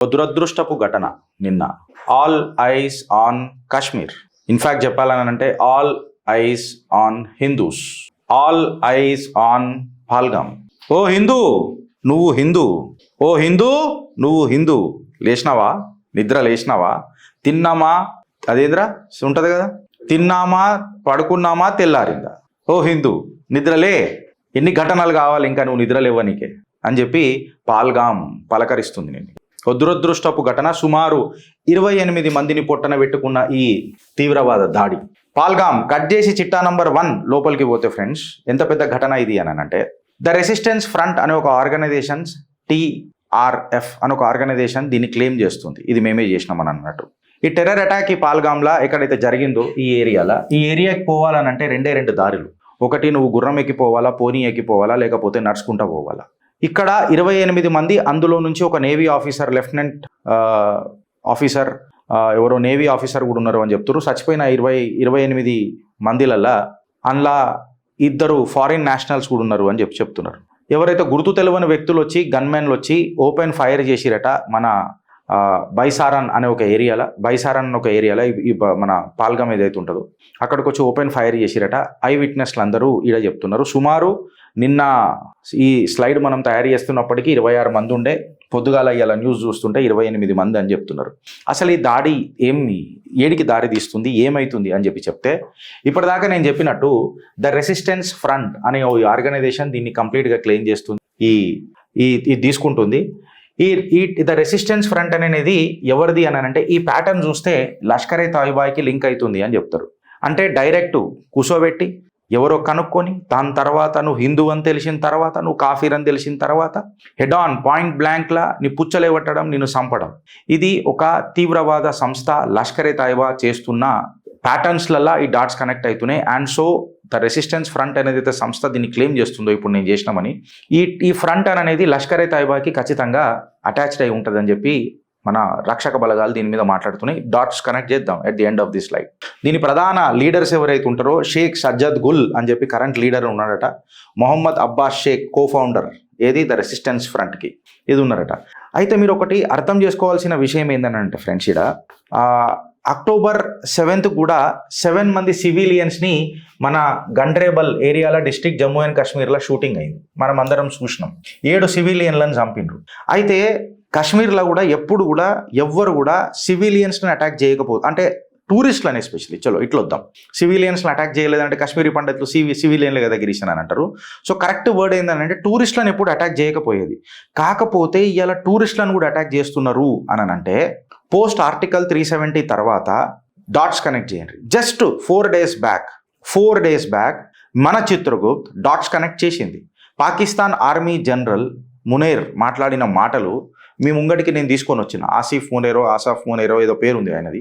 దురదృష్టపు ఘటన నిన్న. All eyes on Kashmir. In fact చెప్పాలనంటే all eyes on Hindus, all eyes on Pahalgam. ఓ హిందూ నువ్వు హిందూ, ఓ హిందూ నువ్వు హిందూ, లేచినావా? నిద్ర లేచినావా? తిన్నామా? అదేంద్రా ఉంటుంది కదా, తిన్నామా పడుకున్నామా తెల్లారిందా? ఓ హిందూ నిద్రలే, ఎన్ని ఘటనలు కావాలి ఇంకా నువ్వు నిద్రలేవనికే అని చెప్పి పహల్గామ్ పలకరిస్తుంది నేను. ఓ దురదృష్టపు ఘటన. సుమారు 28 మందిని పొట్టన పెట్టుకున్న ఈ తీవ్రవాద దాడి. పహల్గామ్ కట్ చేసి చిట్టా నంబర్ 1 లోపలికి పోతే ఫ్రెండ్స్, ఎంత పెద్ద ఘటన ఇది అని అంటే, ద రెసిస్టెన్స్ ఫ్రంట్ అనే ఒక ఆర్గనైజేషన్స్, టీఆర్ఎఫ్ అనే ఒక ఆర్గనైజేషన్ దీన్ని క్లెయిమ్ చేస్తుంది, ఇది మేమే చేసినామని అన్నట్టు. ఈ టెర్రర్ అటాక్ ఈ పహల్గామ్లా ఎక్కడైతే జరిగిందో ఈ ఏరియాకి పోవాలనంటే రెండు దారులు. ఒకటి నువ్వు గుర్రం ఎక్కిపోవాలా, పోనీ ఎక్కిపోవాలా, లేకపోతే నడుచుకుంటా పోవాలా. ఇక్కడ 28 మంది, అందులో నుంచి ఒక నేవీ ఆఫీసర్, లెఫ్టినెంట్ ఆఫీసర్, ఎవరో నేవీ ఆఫీసర్ కూడా ఉన్నారు అని చెప్తారు. చచ్చిపోయిన 28 మందిలల్లా అందులో 2 ఫారిన్ నేషనల్స్ కూడా ఉన్నారు అని చెప్తున్నారు. ఎవరైతే గుర్తు తెలియని వ్యక్తులు వచ్చి, గన్మెన్లు వచ్చి ఓపెన్ ఫైర్ చేసిరట మన బైసారన్ అనే ఒక ఏరియాలో, ఈ మన పహల్గామ్ ఏదైతే ఉంటుందో అక్కడికి వచ్చి ఓపెన్ ఫైర్ చేసిరట. ఐ విట్నెస్లు అందరూ ఈడ చెప్తున్నారు. సుమారు నిన్న ఈ స్లైడ్ మనం తయారు చేస్తున్నప్పటికీ 26 మంది ఉండే, పొద్దుగాల ఇలా న్యూస్ చూస్తుంటే 28 మంది అని చెప్తున్నారు. అసలు ఈ దాడి ఏడికి దారి తీస్తుంది, ఏమవుతుంది అని చెప్తే, ఇప్పటిదాకా నేను చెప్పినట్టు ద రెసిస్టెన్స్ ఫ్రంట్ అనే ఆర్గనైజేషన్ దీన్ని కంప్లీట్గా క్లెయిమ్ చేస్తుంది, ఈ తీసుకుంటుంది. ద రెసిస్టెన్స్ ఫ్రంట్ అనేది ఎవరిది అని అంటే, ఈ ప్యాటర్న్ చూస్తే లష్కర్ ఏ తోయిబాకి లింక్ అవుతుంది అని చెప్తారు. అంటే డైరెక్ట్ కూర్చోబెట్టి ఎవరో కనుక్కొని, దాని తర్వాత నువ్వు హిందూ అని తెలిసిన తర్వాత, నువ్వు కాఫీర్ అని తెలిసిన తర్వాత హెడ్ ఆన్ పాయింట్ బ్లాంక్లా నీ పుచ్చలేవట్టడం, నిన్ను చంపడం. ఇది ఒక తీవ్రవాద సంస్థ లష్కర్ ఏ తోయిబా చేస్తున్న ప్యాటర్న్స్లల్లా ఈ డాట్స్ కనెక్ట్ అవుతున్నాయి. And so the resistance front అనేది సంస్థ దీన్ని క్లెయిమ్ చేస్తుందో ఇప్పుడు నేను చేసినామని, ఈ ఫ్రంట్ అనేది లష్కర్ ఏ తోయిబాకి ఖచ్చితంగా అటాచ్డ్ అయి ఉంటుందని చెప్పి మన రక్షక బలగాలు దీని మీద మాట్లాడుతున్నాయి. డాట్స్ కనెక్ట్ చేద్దాం at the end of the slide. దీని ప్రధాన లీడర్స్ ఎవరైతే ఉంటారో, షేక్ సజ్జద్ గుల్ అని చెప్పి కరెంట్ లీడర్ ఉన్నాడట. Mohammad Abbas Sheikh co founder the resistance ఫ్రంట్కి ఇది ఉన్నారట. అయితే మీరు ఒకటి అర్థం చేసుకోవాల్సిన విషయం ఏంటంటే ఫ్రెండ్స్, ఇక్కడ అక్టోబర్ 7th కూడా 7 మంది సివిలియన్స్ని మన గండ్రేబల్ ఏరియాలో, డిస్ట్రిక్ట్ జమ్మూ అండ్ కాశ్మీర్లో షూటింగ్ అయింది. మనం అందరం చూసినాం. 7 సివిలియన్లను చంపిండ్రు. అయితే కాశ్మీర్లో కూడా ఎప్పుడు కూడా ఎవ్వరు కూడా సివిలియన్స్ని అటాక్ చేయకపోతే, అంటే టూరిస్టులని ఎస్పెషల్లీ, చలో ఇట్లా వద్దాం, సివిలియన్స్ని అటాక్ చేయలేదంటే కాశ్మీరీ పండితులు సివిలియన్లు కదా గిరీషన్ అని అంటారు. సో కరెక్ట్ వర్డ్ ఏంటంటే టూరిస్టులను ఎప్పుడు అటాక్ చేయకపోయేది. కాకపోతే ఇవాళ టూరిస్టులను కూడా అటాక్ చేస్తున్నారు అని అంటే, పోస్ట్ ఆర్టికల్ 370 తర్వాత డాట్స్ కనెక్ట్ చేయండి. జస్ట్ 4 days బ్యాక్ మన చిత్రగుప్త్ డాట్స్ కనెక్ట్ చేసింది. పాకిస్తాన్ ఆర్మీ జనరల్ మునేర్ మాట్లాడిన మాటలు మీ ముంగటికి నేను తీసుకొని వచ్చిన. ఆసాఫ్ మునేరో ఏదో పేరు ఉంది ఆయనది.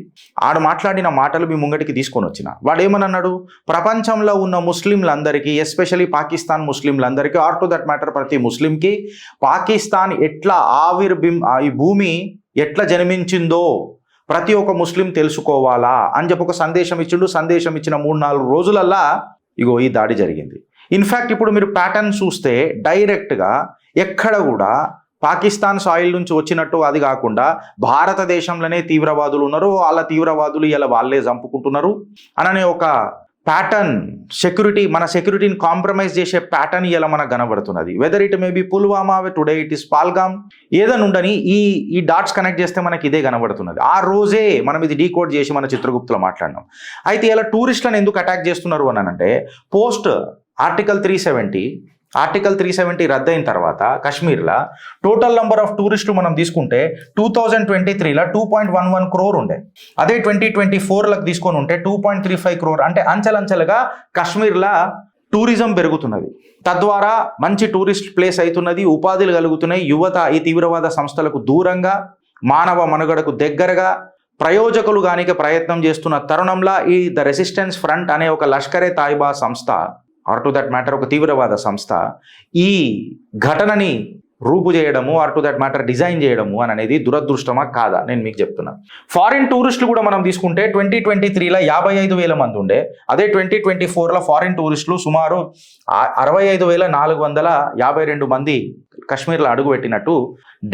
ఆడు మాట్లాడిన మాటలు మీ ముంగటికి తీసుకొని వచ్చిన. వాడు ఏమన్నాడు, ప్రపంచంలో ఉన్న ముస్లింలందరికీ, ఎస్పెషలీ పాకిస్తాన్ ముస్లింలందరికీ, ఆర్ టు దట్ మ్యాటర్ ప్రతి ముస్లింకి పాకిస్తాన్ ఎట్లా ఈ భూమి ఎట్లా జన్మించిందో ప్రతి ఒక్క ముస్లిం తెలుసుకోవాలా అని చెప్పి ఒక సందేశం ఇచ్చిండు. సందేశం ఇచ్చిన 3-4 రోజులల్లా ఇగో ఈ దాడి జరిగింది. ఇన్ఫ్యాక్ట్ ఇప్పుడు మీరు ప్యాటర్న్ చూస్తే డైరెక్ట్గా ఎక్కడ కూడా పాకిస్తాన్ సాయిల్ నుంచి వచ్చినట్టు, అది కాకుండా భారతదేశంలోనే తీవ్రవాదులు ఉన్నారు, వాళ్ళ తీవ్రవాదులు ఇలా వాళ్ళే చంపుకుంటున్నారు అనే ఒక ప్యాటర్న్, మన సెక్యూరిటీని కాంప్రమైజ్ చేసే ప్యాటర్న్ ఇలా మనకు కనబడుతున్నది. Whether it may be Pulwama, today it is Pahalgam, ఏదైనా ఉండని ఈ డాట్స్ కనెక్ట్ చేస్తే మనకి ఇదే కనబడుతున్నది. ఆ రోజే మనం ఇది డీకోడ్ చేసి మన చిత్రగుప్తులో మాట్లాడినాం. అయితే ఇలా టూరిస్టులను ఎందుకు అటాక్ చేస్తున్నారు అని అంటే, పోస్ట్ ఆర్టికల్ 370 రద్దయిన తర్వాత కాశ్మీర్లో టోటల్ నెంబర్ ఆఫ్ టూరిస్టులు మనం తీసుకుంటే 2023లో 2.11 crore ఉండే. అదే 2024లకు తీసుకొని ఉంటే 2.35 crore. అంటే అంచెలంచెలుగా కాశ్మీర్లో టూరిజం పెరుగుతున్నది. తద్వారా మంచి టూరిస్ట్ ప్లేస్ అవుతున్నది, ఉపాధులు కలుగుతున్నాయి. యువత ఈ తీవ్రవాద సంస్థలకు దూరంగా, మానవ మనుగడకు దగ్గరగా ప్రయోజకులు గానికి ప్రయత్నం చేస్తున్న తరుణంలో ద రెసిస్టెన్స్ ఫ్రంట్ అనే ఒక లష్కర్ ఏ తోయిబా సంస్థ, ఆర్ టు దట్ మ్యాటర్ ఒక తీవ్రవాద సంస్థ, ఈ ఘటనని రూపు చేయడము, or to that matter design చేయడము అనేది దురదృష్టమా కాదా నేను మీకు చెప్తున్నా. ఫారిన్ టూరిస్టులు కూడా మనం తీసుకుంటే 2023లో 55,000 మంది ఉండే. అదే 2024లో ఫారిన్ టూరిస్టులు సుమారు 65,452 మంది కాశ్మీర్లో అడుగుపెట్టినట్టు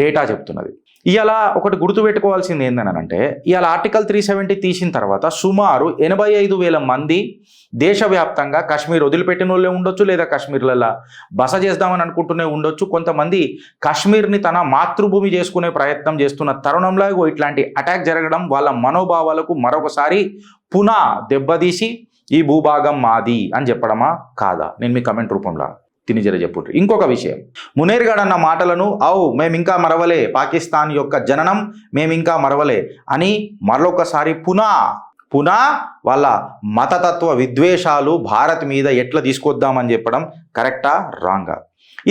డేటా చెప్తున్నది. ఇవాళ ఒకటి గుర్తుపెట్టుకోవాల్సింది ఏంటనంటే, ఇవాళ ఆర్టికల్ 370 తీసిన తర్వాత సుమారు 85,000 మంది దేశవ్యాప్తంగా కాశ్మీర్ వదిలిపెట్టిన వాళ్ళే ఉండొచ్చు, లేదా కాశ్మీర్లలో బస చేద్దామని అనుకుంటూనే ఉండొచ్చు. కొంతమంది కాశ్మీర్ని తన మాతృభూమి చేసుకునే ప్రయత్నం చేస్తున్న తరుణంలో ఇట్లాంటి అటాక్ జరగడం వాళ్ళ మనోభావాలకు మరొకసారి పునః దెబ్బతీసి ఈ భూభాగం మాది అని చెప్పడమా కాదా? నేను మీ కమెంట్ రూపంలో తినిజర చెప్పుండ్రు. ఇంకొక విషయం, మునేర్గఢ్ అన్న మాటలను మేమింకా మరవలే, పాకిస్తాన్ యొక్క జననం మేమింకా మరవలే అని మరొకసారి పునః వాళ్ళ మతతత్వ విద్వేషాలు భారత్ మీద ఎట్లా తీసుకొద్దామని చెప్పడం కరెక్టా రాంగా?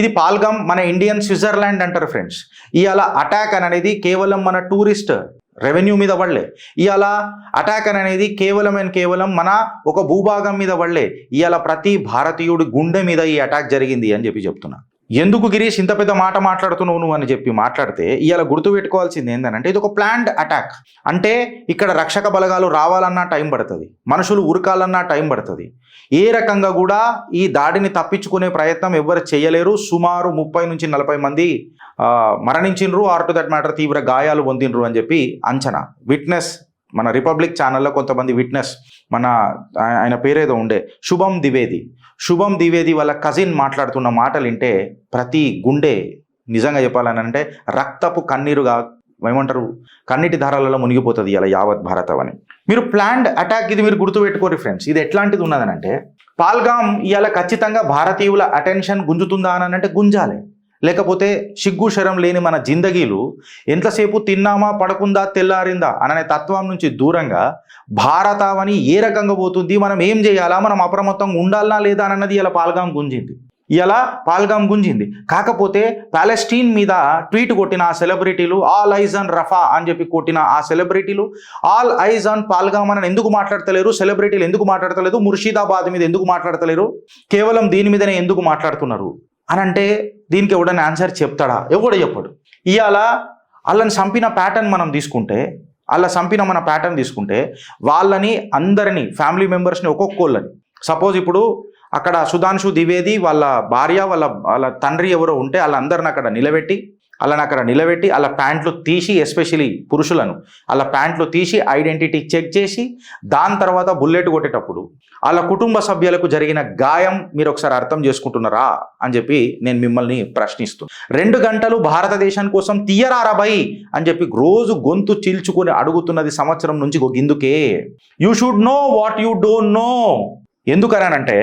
ఇది పాల్గం మన ఇండియన్ స్విట్జర్లాండ్ అంటారు ఫ్రెండ్స్. ఇవాళ అటాక్ అనేది కేవలం మన టూరిస్ట్ రెవెన్యూ మీద పడలే. ఇవాళ అటాక్ అనేది కేవలం మన ఒక భూభాగం మీద పడలే. ఇవాళ ప్రతి భారతీయుడి గుండె మీద ఈ అటాక్ జరిగింది అని చెప్తున్నా. ఎందుకు గిరీష్ ఇంత పెద్ద మాట మాట్లాడుతున్నావు నువ్వు అని చెప్పి మాట్లాడితే, ఇవాళ గుర్తుపెట్టుకోవాల్సింది ఏంటంటే, ఇది ఒక ప్లాన్డ్ అటాక్. అంటే ఇక్కడ రక్షక బలగాలు రావాలన్నా టైం పడుతుంది, మనుషులు ఉరకాలన్నా టైం పడుతుంది. ఏ రకంగా కూడా ఈ దాడిని తప్పించుకునే ప్రయత్నం ఎవ్వరు చేయలేరు. సుమారు 30 నుంచి 40 మంది మరణించిండ్రు, ఆర్ టు దట్ మ్యాటర్ తీవ్ర గాయాలు పొందిండ్రు అని చెప్పి అంచనా. విట్నెస్ మన రిపబ్లిక్ ఛానల్లో కొంతమంది విట్నెస్, ఆయన పేరేదో ఉండే శుభం ద్వివేది వాళ్ళ కజిన్ మాట్లాడుతున్న మాటలు వింటే ప్రతి గుండె నిజంగా చెప్పాలని అంటే రక్తపు కన్నీరుగా ఏమంటారు, కన్నీటి ధారాలలో మునిగిపోతుంది ఇలా యావత్ భారతం అని. మీరు ప్లాన్డ్ అటాక్ ఇది మీరు గుర్తుపెట్టుకోరు ఫ్రెండ్స్. ఇది ఎట్లాంటిది ఉన్నదనంటే, పాల్గామ్ ఇవాళ ఖచ్చితంగా భారతీయుల అటెన్షన్ గుంజుతుందా అని అంటే గుంజాలి. లేకపోతే సిగ్గు శరం లేని మన జిందగీలు ఎంతసేపు తిన్నామా పడకుందా తెల్లారిందా అనే తత్వం నుంచి దూరంగా భారతావని ఏ రకంగా పోతుంది, మనం ఏం చేయాలా, మనం అప్రమత్తంగా ఉండాలనా లేదా అన్నది ఇలా పాల్గామ్ గుంజింది. కాకపోతే పాలెస్టీన్ మీద ట్వీట్ కొట్టిన ఆ సెలబ్రిటీలు, ఆల్ ఐజ్ ఆన్ రఫా అని చెప్పి కొట్టిన ఆ సెలబ్రిటీలు ఆల్ ఐజ్ ఆన్ పాల్గామ్ అని ఎందుకు మాట్లాడతలేరు? సెలబ్రిటీలు ఎందుకు మాట్లాడతలేదు? ముర్షిదాబాద్ మీద ఎందుకు మాట్లాడతలేరు? కేవలం దీని మీదనే ఎందుకు మాట్లాడుతున్నారు అని అంటే, దీనికి ఎవడని ఆన్సర్ చెప్తాడా? ఎవడు చెప్పడు. ఇవాళ వాళ్ళని చంపిన ప్యాటర్న్ మనం తీసుకుంటే, వాళ్ళని అందరినీ ఫ్యామిలీ మెంబర్స్ని ఒక్కొక్కళ్ళని, సపోజ్ ఇప్పుడు అక్కడ సుధాంశు ద్వివేది వాళ్ళ భార్య వాళ్ళ తండ్రి ఎవరో ఉంటే వాళ్ళందరిని అక్కడ నిలబెట్టి వాళ్ళ ప్యాంట్లు తీసి, ఎస్పెషలీ పురుషులను వాళ్ళ ప్యాంట్లు తీసి ఐడెంటిటీ చెక్ చేసి, దాని తర్వాత బుల్లెట్ కొట్టేటప్పుడు వాళ్ళ కుటుంబ సభ్యులకు జరిగిన గాయం మీరు ఒకసారి అర్థం చేసుకుంటున్నారా అని చెప్పి నేను మిమ్మల్ని ప్రశ్నిస్తూ, 2 గంటలు భారతదేశం కోసం తీయరారాబాయి అని చెప్పి రోజు గొంతు చీల్చుకొని అడుగుతున్నది సంవత్సరం నుంచి ఇందుకే. You should know what you don't know. ఎందుకనంటే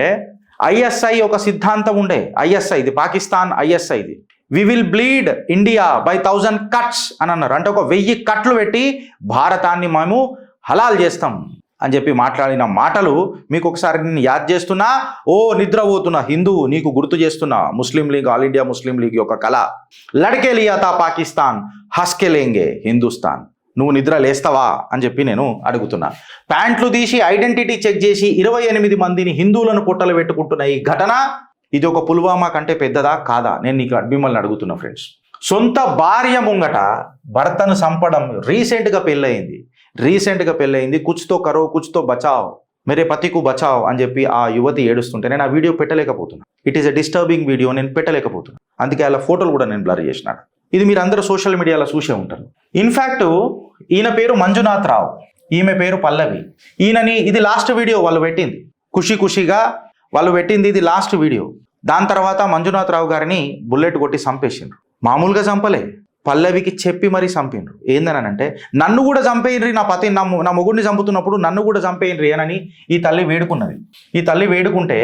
ఐఎస్ఐ ఒక సిద్ధాంతం ఉండే, ఐఎస్ఐ ఇది పాకిస్తాన్ ఐఎస్ఐ ఇది, we will bleed India by 1000 cuts అని అన్నారు. అంటే ఒక 1000 కట్లు పెట్టి భారతాన్ని మేము హలాల్ చేస్తాం అని చెప్పి మాట్లాడిన మాటలు మీకు ఒకసారి నేను యాద్ చేస్తున్నా. నిద్రపోతున్నా హిందూ, నీకు గుర్తు చేస్తున్నా ముస్లిం లీగ్, ఆల్ ఇండియా ముస్లిం లీగ్ యొక్క కళ, లడ్కే లియా తా పాకిస్తాన్ హస్కే లేంగే హిందుస్థాన్. నువ్వు నిద్ర లేస్తావా అని చెప్పి నేను అడుగుతున్నా. ప్యాంట్లు తీసి ఐడెంటిటీ చెక్ చేసి 28 మందిని హిందువులను పొట్టలు పెట్టుకుంటున్న ఈ ఘటన, ఇది ఒక పుల్వామా కంటే పెద్దదా కాదా? నేను నీకు మిమ్మల్ని అడుగుతున్నా ఫ్రెండ్స్. సొంత భార్య ముంగట భర్తను చంపడం, రీసెంట్గా పెళ్ళయింది, కుచ్తో కరో కుచ్తో బచావ్, మేరే పతికు బచావ్ అని చెప్పి ఆ యువతి ఏడుస్తుంటే నేను ఆ వీడియో పెట్టలేకపోతున్నా. It is a disturbing video, నేను పెట్టలేకపోతున్నా. అందుకే అలా ఫోటోలు కూడా నేను బ్లర్ చేసినాను. ఇది మీరు అందరూ సోషల్ మీడియాలో చూసే ఉంటారు. ఇన్ఫ్యాక్ట్ ఈయన పేరు మంజునాథ్ రావు, ఈమె పేరు పల్లవి. ఇది లాస్ట్ వీడియో వాళ్ళు పెట్టింది, ఖుషిగా వాళ్ళు పెట్టింది ఇది లాస్ట్ వీడియో. దాని తర్వాత మంజునాథ్ రావు గారిని బుల్లెట్ కొట్టి చంపేసిండ్రు. మామూలుగా చంపలే, పల్లవికి చెప్పి మరీ చంపిండ్రు. ఏందనంటే, నన్ను కూడా చంపేయండ్రి, నా మొగుడిని చంపుతున్నప్పుడు నన్ను కూడా చంపేయండ్రి అని ఈ తల్లి వేడుకున్నది. ఈ తల్లి వేడుకుంటే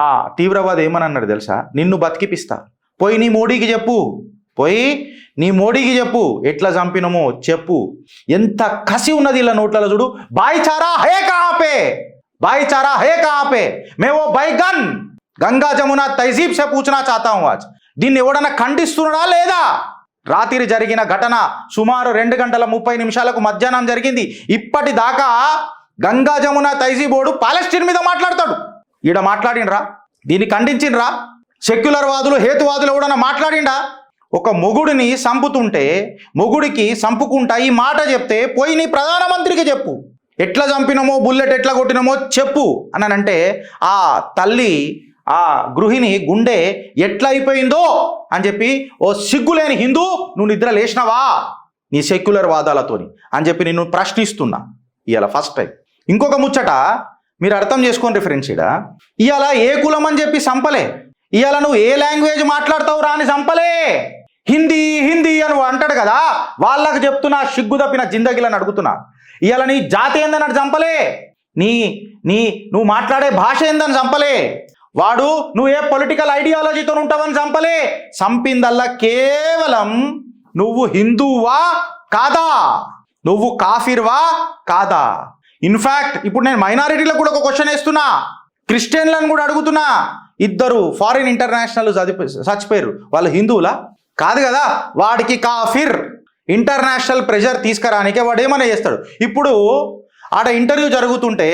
ఆ తీవ్రవాది ఏమని అన్నాడు తెలుసా? నిన్ను బతికిపిస్తా, పోయి నీ మోడీకి చెప్పు ఎట్లా చంపినమో చెప్పు. ఎంత కసి ఉన్నది ఇలా నోట్లలో చూడు. భాయిచారా హే కహా పే మే వో బైగన్ గంగా జమునా తహజీబ్ సే పూछना चाहता हूं आज. దీన్ని ఎవడన్నా ఖండిస్తున్నాడా లేదా? రాత్రి జరిగిన ఘటన సుమారు 2 గంటల 30 నిమిషాలకు మధ్యాహ్నం జరిగింది. ఇప్పటిదాకా గంగా జమునా తహజీబ్ ఓడు పాలెస్టీన్ మీద మాట్లాడతాడు. ఈడ మాట్లాడిండ్రా? దీన్ని ఖండించిండ్రా? సెక్యులర్ వాదులు, హేతువాదులు ఎవడన్నా మాట్లాడిండా? ఒక మొగుడిని చంపుతుంటే, మొగుడికి చంపుకుంటా ఈ మాట చెప్తే పోయి నీ ప్రధానమంత్రికి చెప్పు, ఎట్లా చంపినమో, బుల్లెట్ ఎట్లా కొట్టినమో చెప్పు అనంటే ఆ తల్లి, ఆ గృహిణి గుండె ఎట్లా అయిపోయిందో అని చెప్పి, ఓ సిగ్గులేని హిందూ, నువ్వు నిద్ర లేచినావా? నీ సెక్యులర్ వాదాలతోని అని చెప్పి నేను ప్రశ్నిస్తున్నా ఇవాళ ఫస్ట్ టైం. ఇంకొక ముచ్చట మీరు అర్థం చేసుకోండి ఫ్రెండ్స్, ఇవాళ ఏ కులం అని చెప్పి సంపలే, ఇవాళ నువ్వు ఏ లాంగ్వేజ్ మాట్లాడతావు రాని సంపలే, హిందీ హిందీ అని అంటాడు కదా, వాళ్ళకు చెప్తున్నా సిగ్గు తప్పిన జిందగీలని అడుగుతున్నా. ఇవాళ నీ జాతి ఏందని చంపలే, నువ్వు మాట్లాడే భాష ఏందని చంపలే, వాడు నువ్వు ఏ పొలిటికల్ ఐడియాలజీతో ఉంటావని చంపలే. చంపిందల్లా కేవలం నువ్వు హిందువా కాదా, నువ్వు కాఫిర్వా కాదా. ఇన్ఫ్యాక్ట్ ఇప్పుడు నేను మైనారిటీలకు కూడా ఒక క్వశ్చన్ వేస్తున్నా, క్రిస్టియన్లను కూడా అడుగుతున్నా. ఇద్దరు ఫారిన్ ఇంటర్నేషనల్ చచ్చిపోయారు, వాళ్ళు హిందువులా కాదు కదా, వాడికి కాఫిర్. ఇంటర్నేషనల్ ప్రెషర్ తీసుకురానికే వాడు ఏమైనా చేస్తాడు. ఇప్పుడు ఆడ ఇంటర్వ్యూ జరుగుతుంటే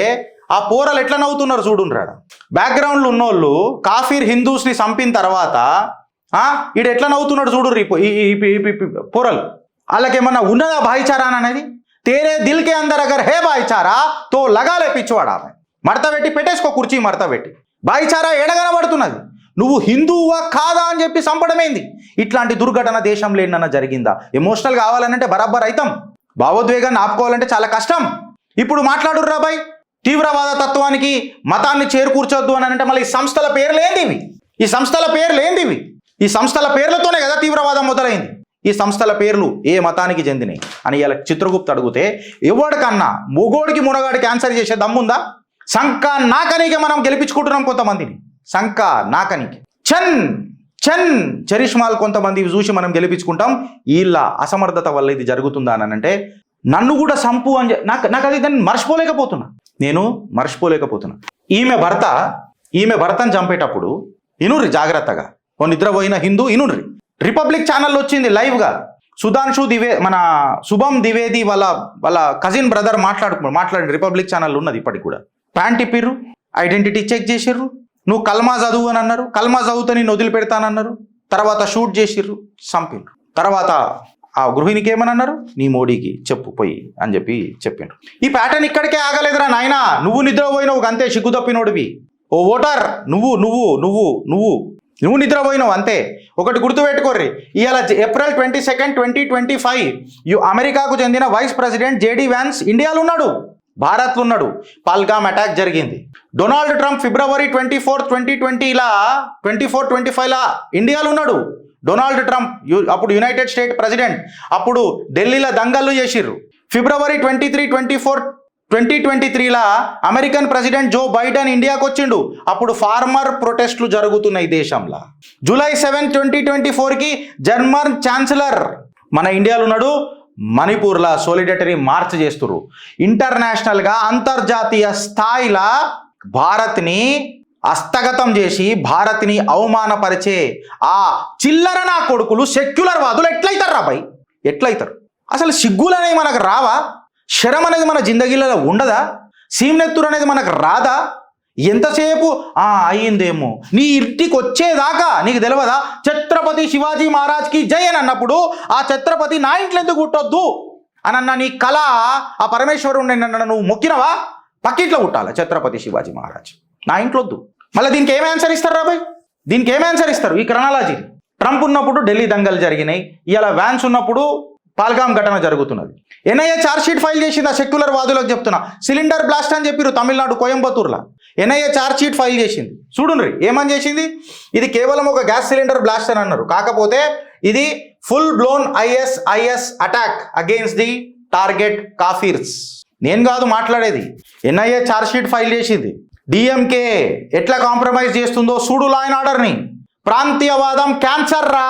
ఆ పోరలు ఎట్లా నవ్వుతున్నారు చూడుండ్రు. ఆడ బ్యాక్గ్రౌండ్లో ఉన్నోళ్ళు కాఫిర్ హిందూస్ని చంపిన తర్వాత ఈడు ఎట్లా నవ్వుతున్నాడు చూడుర్రి పోరలు. వాళ్ళకేమన్నా ఉన్నదా భాయిచారా అనేది? తేరే దిల్కే అందర్ అగర్ హే భాయిచారా తో లగాలే పిచ్చివాడు. ఆమె మడత పెట్టి పెట్టేసుకో, కుర్చీ మడత పెట్టి. భాయిచారా ఎడగనబడుతున్నది, నువ్వు హిందువా కాదా అని చెప్పి చంపడమేంది. ఇట్లాంటి దుర్ఘటన దేశంలో ఏంటన్నా జరిగిందా? ఎమోషనల్ కావాలనంటే బరాబర్ అవుతాం, భావోద్వేగాన్ని ఆపుకోవాలంటే చాలా కష్టం. ఇప్పుడు మాట్లాడుర్రా బాయ్, తీవ్రవాద తత్వానికి మతాన్ని చేరుకూర్చొద్దు అని అంటే మళ్ళీ ఈ సంస్థల పేర్లేందివి, ఈ సంస్థల పేర్లేందివి, ఈ సంస్థల పేర్లతోనే కదా తీవ్రవాదం మొదలైంది. ఈ సంస్థల పేర్లు ఏ మతానికి చెందినవి అని ఇలా చిత్రగుప్త అడిగితే ఎవడికన్నా మొగోడికి మునగాడికి ఆన్సర్ చేసే దమ్ముందా? సంక నాకనికే మనం గెలిపించుకుంటున్నాం కొంతమందిని, సంక నాకనికి చన్ చన్ చరిష్మాల్ కొంతమంది చూసి మనం గెలిపించుకుంటాం. వీళ్ళ అసమర్థత వల్ల ఇది జరుగుతుందా అని అంటే నన్ను కూడా సంపు అని నాకు అది దాన్ని నేను మర్చిపోలేకపోతున్నా. ఈమె భర్తను చంపేటప్పుడు ఇనుర్రి జాగ్రత్తగా, ఓ నిద్రపోయిన హిందూ ఇనుర్రి. రిపబ్లిక్ ఛానల్లో వచ్చింది లైవ్గా, సుధాంశు మన శుభం ద్వివేది వాళ్ళ కజిన్ బ్రదర్ మాట్లాడి రిపబ్లిక్ ఛానల్ ఉన్నది ఇప్పటికి కూడా. ప్యాంట్ ఇప్పిర్రు, ఐడెంటిటీ చెక్ చేసిర్రు, నువ్వు కల్మా చదువు అని అన్నారు, కల్మా చదువుతో నేను వదిలిపెడతానన్నారు. తర్వాత షూట్ చేసిర్రు, చంపిండ్రు. తర్వాత ఆ గృహిణికి ఏమని అన్నారు, నీ మోడీకి చెప్పు పోయి అని చెప్పి చెప్పిండ్రు. ఈ ప్యాటర్న్ ఇక్కడికే ఆగలేదురా నాయనా, నువ్వు నిద్రపోయినావు అంతే, సిగ్గు తప్పినోడివి. ఓ ఓటర్ నువ్వు నిద్రపోయినావు అంతే. ఒకటి గుర్తుపెట్టుకోర్రి, ఇవాళ ఏప్రిల్ 22, 2025 అమెరికాకు చెందిన వైస్ ప్రెసిడెంట్ జేడీ వ్యాన్స్ ఇండియాలో ఉన్నాడు, భారత్లో ఉన్నాడు. పల్గామ్ అటాక్ జరిగింది. డొనాల్డ్ ట్రంప్ ఫిబ్రవరి 24, 2020 ఇండియాలో ఉన్నాడు. డొనాల్డ్ ట్రంప్ అప్పుడు యునైటెడ్ స్టేట్ ప్రెసిడెంట్, అప్పుడు ఢిల్లీలో దంగళ్ళు చేసిర్రు. ఫిబ్రవరి 23, 24, 2023 అమెరికన్ ప్రెసిడెంట్ జో బైడెన్ ఇండియాకు వచ్చిండు. అప్పుడు ఫార్మర్ ప్రొటెస్ట్లు జరుగుతున్నాయి దేశంలో. జూలై 7, 2024 జర్మన్ ఛాన్సలర్ మన ఇండియాలో ఉన్నాడు, మణిపూర్లో సోలిడటరీ మార్చ్ చేస్తున్నారు. ఇంటర్నేషనల్గా అంతర్జాతీయ స్థాయిలో భారత్ని హస్తగతం చేసి భారత్ని అవమానపరిచే ఆ చిల్లర నా కొడుకులు సెక్యులర్ వాదులు ఎట్లయితారు రాబాయ్, ఎట్లయితారు? అసలు సిగ్గులు అనేవి మనకు రావా? శరం అనేది మన జిందగీలలో ఉండదా? సీమ్నెత్తురు అనేది మనకు రాదా? ఎంతసేపు అయ్యిందేమో నీ ఇంటికి వచ్చేదాకా నీకు తెలియదా ఛత్రపతి శివాజీ మహారాజ్కి జై అని అన్నప్పుడు ఆ ఛత్రపతి నా ఇంట్లో ఎందుకు కుట్టొద్దు అని అన్న నీ కళ ఆ పరమేశ్వరుడు నువ్వు మొక్కినవా? పక్కింట్లో కుట్టాలి ఛత్రపతి శివాజీ మహారాజ్, నా ఇంట్లో వద్దు. మళ్ళీ దీనికి ఏమి ఆన్సర్ ఇస్తారు రాబాయ్? దీనికి ఏమి ఆన్సర్ ఇస్తారు? ఈ క్రనాలజీ ట్రంప్ ఉన్నప్పుడు ఢిల్లీ దంగలు జరిగినాయి, ఇలా వ్యాన్స్ ఉన్నప్పుడు పాల్గామ్ ఘటన జరుగుతున్నది. ఎన్ఐఏ ఛార్జ్షీట్ ఫైల్ చేసింది. ఆ సెక్యులర్ వాదులకు చెప్తున్నా, సిలిండర్ బ్లాస్ట్ అని చెప్పారు తమిళనాడు కోయంబత్తూర్లో. ఎన్ఐఏ ఛార్జ్షీట్ ఫైల్ చేసింది. చూడుండ్రి ఏమని చేసింది, ఇది కేవలం ఒక గ్యాస్ సిలిండర్ బ్లాస్ట్ అని అన్నారు, కాకపోతే ఇది full blown is attack against the target కాఫీర్స్. నేను కాదు మాట్లాడేది, ఎన్ఐఏ ఛార్జ్షీట్ ఫైల్ చేసింది. డిఎంకే ఎట్లా కాంప్రమైజ్ చేస్తుందో చూడు లా అండ్ ఆర్డర్ని. ప్రాంతీయవాదం క్యాన్సర్ రా,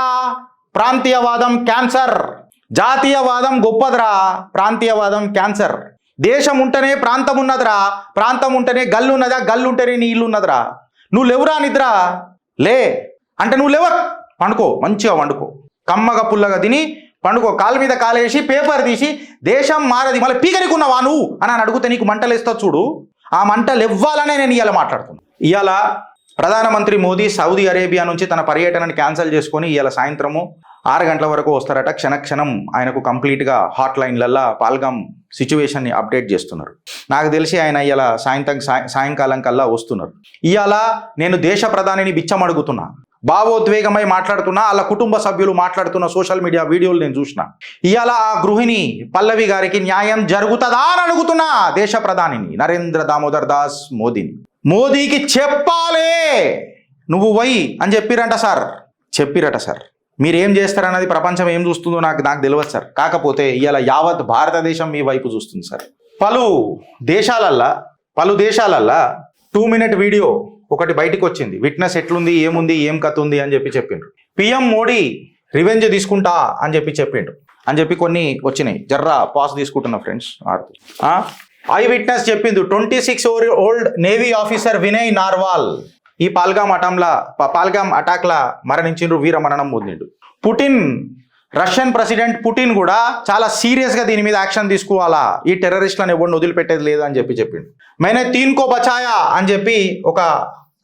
ప్రాంతీయవాదం క్యాన్సర్. జాతీయవాదం గొప్పదిరా, ప్రాంతీయవాదం క్యాన్సర్. దేశం ఉంటేనే ప్రాంతం ఉన్నదిరా, ప్రాంతం ఉంటేనే గల్లు ఉన్నదా, గల్లు ఉంటేనే నీ ఇల్లు ఉన్నదిరా. నువ్వు లేవురా నిద్ర లే అంటే నువ్వు లేవ, పండుకో, మంచిగా వండుకో, కమ్మగా పుల్లగా తిని పండుకో, కాలు మీద కాలేసి పేపర్ తీసి దేశం మారది మళ్ళీ పీకనికున్నావా నువ్వు అని అడిగితే నీకు మంటలు వేస్తావు చూడు. ఆ మంటలు ఇవ్వాలనే నేను ఇవాళ మాట్లాడుతున్నాను. ఇవాళ ప్రధానమంత్రి మోదీ సౌదీ అరేబియా నుంచి తన పర్యటనని క్యాన్సిల్ చేసుకొని ఇవాళ సాయంత్రము 6 గంటల వరకు వస్తారట. క్షణక్షణం ఆయనకు కంప్లీట్గా హాట్ లైన్లల్లో పాల్గామ్ సిచ్యువేషన్ని అప్డేట్ చేస్తున్నారు. నాకు తెలిసి ఆయన ఇలా సాయంకాలం కల్లా వస్తున్నారు. ఇవాళ నేను దేశ ప్రధానిని బిచ్చం అడుగుతున్నా, భావోద్వేగమై మాట్లాడుతున్నా, వాళ్ళ కుటుంబ సభ్యులు మాట్లాడుతున్న సోషల్ మీడియా వీడియోలు నేను చూసిన. ఇవాళ ఆ గృహిణి పల్లవి గారికి న్యాయం జరుగుతుందా అని అడుగుతున్నా దేశ ప్రధానిని నరేంద్ర దామోదర్ దాస్ మోదీని. మోదీకి చెప్పాలే నువ్వు వై అని చెప్పిరట సార్. మీరేం చేస్తారన్నది ప్రపంచం ఏం చూస్తుందో నాకు తెలియదు సార్. కాకపోతే ఇవాళ యావత్ భారతదేశం మీ వైపు చూస్తుంది సార్. పలు దేశాలల్లా 2 minute వీడియో ఒకటి బయటకు వచ్చింది. విట్నెస్ ఎట్లుంది, ఏముంది, ఏం కథ ఉంది అని చెప్పిండ్రు. పిఎం మోడీ రివెంజ్ తీసుకుంటా అని చెప్పిండు కొన్ని వచ్చినాయి. జర్రా పాస్ తీసుకుంటున్నా ఫ్రెండ్స్. ఐ విట్నెస్ చెప్పింది 26-year-old navy officer Vinay Narwal ఈ పాల్గామ్ అటాక్లా మరణించిండ్రు, వీర మరణం పొందిండు. రష్యన్ ప్రెసిడెంట్ పుటిన్ కూడా చాలా సీరియస్గా దీని మీద యాక్షన్ తీసుకోవాలా, ఈ టెర్రరిస్టులను ఎవరిని వదిలిపెట్టేది లేదు అని చెప్పిండు. मैंने 3 को బచాయా అని చెప్పి ఒక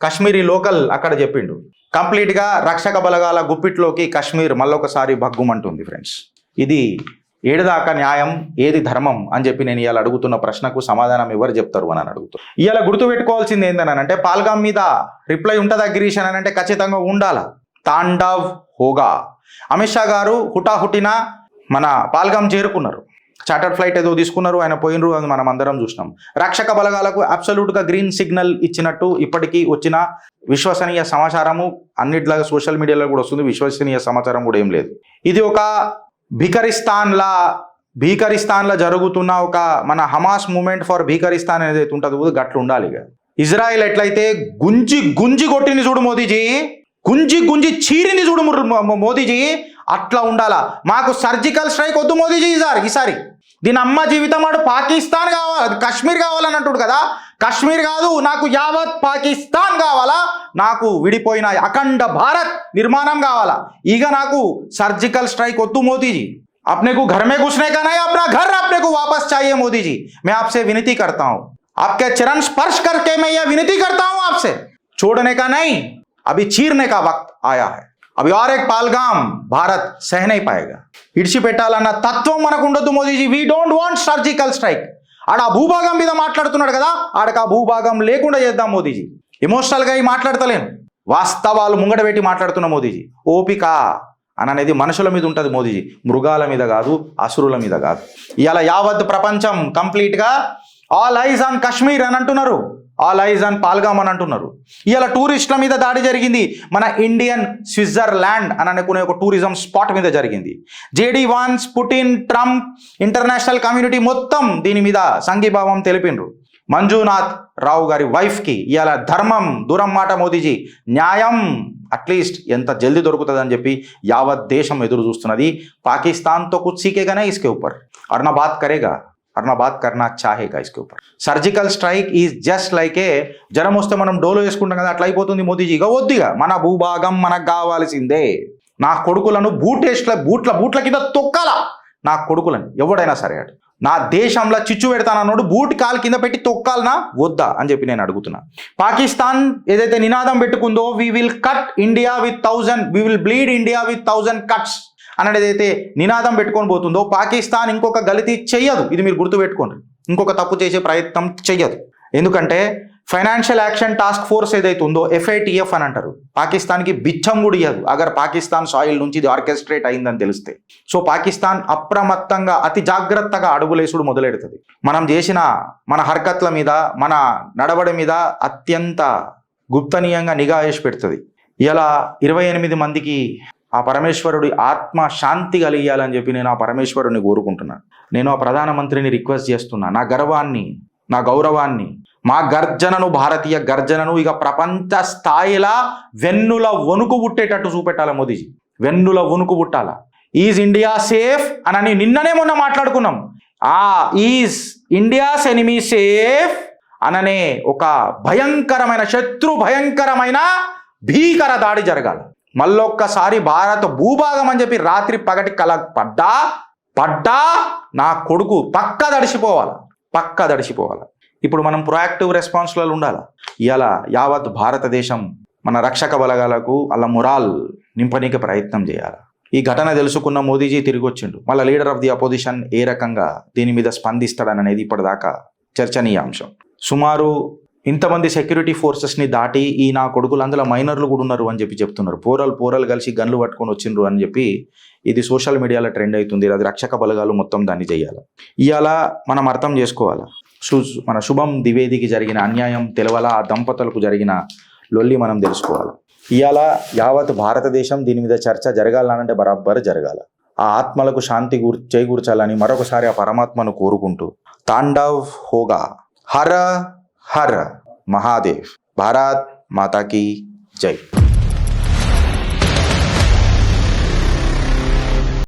కాశ్మీరీ లోకల్ అక్కడ చెప్పిండు. కంప్లీట్గా రక్షక బలగాల గుప్పిట్లోకి కాశ్మీర్ మళ్ళొకసారి భగ్గుమంటుంది ఫ్రెండ్స్. ఇది ఏడుదాకా న్యాయం, ఏది ధర్మం అని చెప్పి నేను ఇవాళ అడుగుతున్న ప్రశ్నకు సమాధానం ఎవరు చెప్తారు అని అడుగుతాను. ఇవాళ గుర్తుపెట్టుకోవాల్సింది ఏంటనంటే పాల్గామ్ మీద రిప్లై ఉంటుందా గిరీష్ అని అంటే ఖచ్చితంగా ఉండాలా. తాండవ్ హోగా. అమిత్ షా గారు హుటాహుటిన మన పాల్గామ్ చేరుకున్నారు. చార్టర్డ్ ఫ్లైట్ ఏదో తీసుకున్నారు, ఆయన పోయినరు, అది మనం అందరం చూసినాం. రక్షక బలగాలకు అబ్సల్యూట్గా గ్రీన్ సిగ్నల్ ఇచ్చినట్టు ఇప్పటికీ వచ్చిన విశ్వసనీయ సమాచారము అన్నిట్లాగా సోషల్ మీడియాలో కూడా వస్తుంది. విశ్వసనీయ సమాచారం కూడా ఏం లేదు. ఇది ఒక భీకరిస్తాన్లో జరుగుతున్న ఒక మన హమాస్ మూమెంట్ ఫర్ భీకరిస్తాన్ అనేది ఉంటుందో గట్లు ఉండాలి. ఇజ్రాయెల్ ఎట్లయితే గుంజి కొట్టింది చూడు మోదీజీ, గుంజి చీరిని చూడు మోదీజీ, అట్లా ఉండాలా. మాకు సర్జికల్ స్ట్రైక్ వద్దు మోదీజీ ఈసారి. దీని అమ్మ జీవితం వాడు పాకిస్తాన్ కావాలి, కాశ్మీర్ కావాలని అంటాడు కదా. కాశ్మీర్ కాదు, నాకు యావత్ పాకిస్తాన్ కావాలా, నాకు విడిపోయిన అఖండ భారత్ నిర్మాణం కావాలా. ఇక నాకు సర్జికల్ స్ట్రైక్ వద్దు మోదీజీ. अपने को घर में घुसने का नहीं, अपना घर अपने को वापस चाहिए मोदी जी. मैं आपसे विनती करता हूं, आपके चरण स्पर्श करके मैं यह विनती करता हूं आपसे, छोड़ने का नहीं, अभी चीरने का वक्त आया है. अभी और एक पालगाम भारत सह नहीं पाएगा. ఇడిచిపెట్టాలన్న తత్వం మనకు ఉండొద్దు Modiji. We don't want surgical strike. ఆడ భూభాగం మీద మాట్లాడుతున్నాడు కదా, ఆడక ఆ భూభాగం లేకుండా చేద్దాం మోదీజీ. ఎమోషనల్గా మాట్లాడతలేను, వాస్తవాలు ముంగడ పెట్టి మాట్లాడుతున్న మోదీజీ. ఓపిక అనేది మనుషుల మీద ఉంటుంది మోదీజీ, మృగాల మీద కాదు, అసురుల మీద కాదు. ఇవాళ యావత్ ప్రపంచం కంప్లీట్గా ఆల్ ఐజ్ ఆన్ కాశ్మీర్ అని అంటున్నారు, ఆల్ ఐజ్ ఆన్ పాల్గామ్ అని అంటున్నారు. ఇవాళ టూరిస్టుల మీద దాడి జరిగింది. మన ఇండియన్ స్విట్జర్లాండ్ అని అనుకునే ఒక టూరిజం స్పాట్ మీద జరిగింది. JD Vance, Putin, Trump, international community మొత్తం దీని మీద సంఘీభావం తెలిపిండ్రు. మంజునాథ్ రావు గారి వైఫ్కి ఇవాళ ధర్మం దూరం మాట మోదీజీ, న్యాయం అట్లీస్ట్ ఎంత జల్దీ దొరుకుతుందని చెప్పి యావత్ దేశం ఎదురు చూస్తున్నది. పాకిస్తాన్తో కుछ सीखेगा नहीं इसके ऊपर, और ना बात करेगा, और ना बात करना चाहेगा इसके ऊपर. Surgical strike is just like ఏ జ్వరం వస్తే మనం డోలో వేసుకుంటాం కదా, అట్లా అయిపోతుంది మోదీజీ. ఇక వద్దిగా మన భూభాగం మనకు కావాల్సిందే. నా కొడుకులను బూట్ల కింద తొక్కాల. నా కొడుకులను ఎవడైనా సరే నా దేశంలో చిచ్చు పెడతానన్నాడు, బూట్ కాలు కింద పెట్టి తొక్కాలనా వద్దా అని చెప్పి నేను అడుగుతున్నా. పాకిస్తాన్ ఏదైతే నినాదం పెట్టుకుందో, we will cut India with 1000, we will bleed India with 1000 cuts అనేది ఏదైతే నినాదం పెట్టుకొని పోతుందో, పాకిస్తాన్ ఇంకొక గలితీ చెయ్యదు. ఇది మీరు గుర్తుపెట్టుకోండి, ఇంకొక తప్పు చేసే ప్రయత్నం చెయ్యదు. ఎందుకంటే ఫైనాన్షియల్ యాక్షన్ టాస్క్ ఫోర్స్ ఏదైతే ఉందో, FATF అని అంటారు, పాకిస్తాన్కి బిచ్చం కూడా ఇయ్యదు అగర్ పాకిస్తాన్ సాయిల్ నుంచి ఇది ఆర్కెస్ట్రేట్ అయిందని తెలిస్తే. సో పాకిస్తాన్ అప్రమత్తంగా అతి జాగ్రత్తగా అడుగులేసుడు మొదలెడుతుంది. మనం చేసిన మన హర్కత్ల మీద, మన నడవడి మీద అత్యంత గుప్తనీయంగా నిఘా వేసి పెడుతుంది. ఇలా 28 మందికి ఆ పరమేశ్వరుడి ఆత్మ శాంతి కలిగాలని చెప్పి నేను ఆ పరమేశ్వరుని కోరుకుంటున్నాను. నేను ఆ ప్రధానమంత్రిని రిక్వెస్ట్ చేస్తున్నా, నా గర్వాన్ని, నా గౌరవాన్ని, మా గర్జనను, భారతీయ గర్జనను ఇక ప్రపంచ స్థాయిలా వెన్నుల వణుకు పుట్టేటట్టు చూపెట్టాలి మోదీజీ. వెన్నుల వణుకు పుట్టాల. ఈజ్ ఇండియా సేఫ్ అని నిన్ననే మొన్న మాట్లాడుకున్నాం. ఈజ్ ఇండియాస్ ఎనిమీ సేఫ్ అననే ఒక భయంకరమైన భయంకరమైన భీకర దాడి జరగాలి. మళ్ళొక్కసారి భారత భూభాగం అని చెప్పి రాత్రి పగటి కల పడ్డా నా కొడుకు పక్క దడిసిపోవాలి. ఇప్పుడు మనం ప్రొయాక్టివ్ రెస్పాన్స్లలో ఉండాలి. ఇవాళ యావత్ భారతదేశం మన రక్షక బలగాలకు అలా మొరాల్ నింపనీకి ప్రయత్నం చేయాలి. ఈ ఘటన తెలుసుకున్న మోదీజీ తిరిగి వచ్చిండు. మళ్ళీ లీడర్ ఆఫ్ ది అపోజిషన్ ఏ రకంగా దీని మీద స్పందిస్తాడనేది ఇప్పటిదాకా చర్చనీయాంశం. సుమారు ఇంతమంది సెక్యూరిటీ ఫోర్సెస్ని దాటి ఈ నా కొడుకులు అందులో మైనర్లు కూడా ఉన్నారు అని చెప్పి చెప్తున్నారు. పోరలు కలిసి గన్లు పట్టుకొని వచ్చిండ్రు అని చెప్పి ఇది సోషల్ మీడియాలో ట్రెండ్ అవుతుంది. అది రక్షక బలగాలు మొత్తం దాన్ని చేయాలి. ఇవాళ మనం అర్థం చేసుకోవాలి, మన శుభం ద్వివేదికి జరిగిన అన్యాయం తెలవాలా, ఆ దంపతులకు జరిగిన లొల్లి మనం తెలుసుకోవాలి. ఇవాళ యావత్ భారతదేశం దీని మీద చర్చ జరగాలనంటే బరాబర్ జరగాల. ఆ ఆత్మలకు శాంతి చేకూర్చాలని మరొకసారి ఆ పరమాత్మను కోరుకుంటూ తాండవ్ హోగా. హర హర మహాదేవ్. భారత్ మాతా కీ జై.